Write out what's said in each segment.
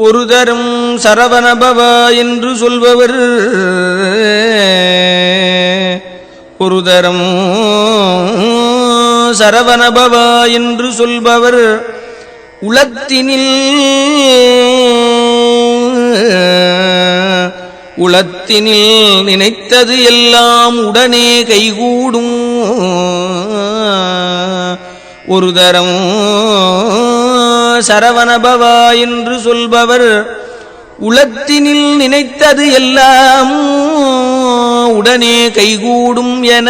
ஒரு தரம் சரவணபவ என்று சொல்பவர் ஒரு தரம் சரவணபவ என்று சொல்பவர் உளத்தினில் நினைத்தது எல்லாம் உடனே கைகூடும். ஒரு தரம் சரவணபவ என்று சொல்பவர் உளத்தினில் நினைத்தது எல்லாம் உடனே கைகூடும் என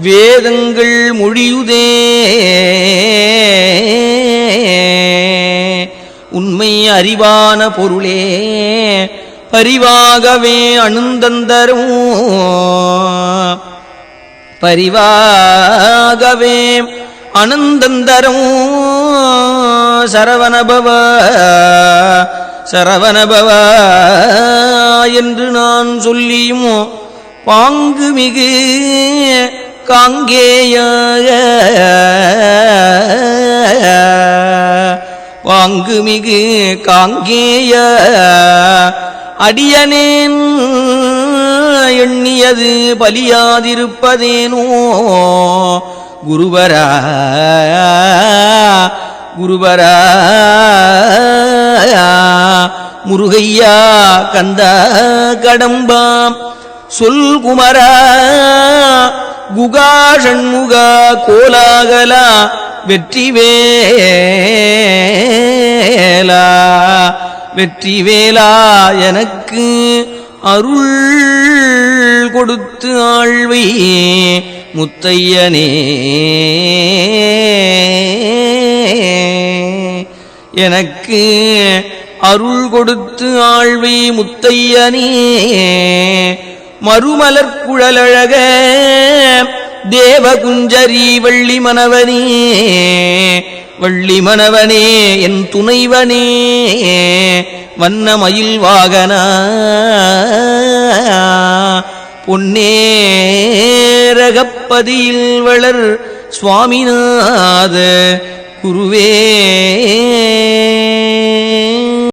வேதங்கள் மொழியுதே. உண்மை அறிவான பொருளே பரிவாகவே அணுந்தந்தரும் பரிவாகவே அனந்தந்தரும் சரவணபவ சரவணபவ என்று நான் சொல்லியும் பாங்கு மிகு காங்கேய வாங்கு மிகு காங்கேய அடியனேன் எண்ணியது பலியாதிருப்பதேனோ. குருவரா குருவரா முருகையா கந்த கடம்பாம் சொல் குமரா குகாஷண்முகா கோலாகலா வெற்றிவேலா வெற்றிவேலா எனக்கு அருள் கொடுத்து ஆழ்வை முத்தையனே எனக்கு அருள் கொடுத்து ஆழ்வை முத்தையனே. மறுமலர் குழலழக தேவகுஞ்சரி வள்ளி மனவனே வள்ளி மனவனே என் துணைவனே வண்ணமயில் வாகனா பொன்னேரகப்பதியில் வளர் சுவாமிநாத குருவே.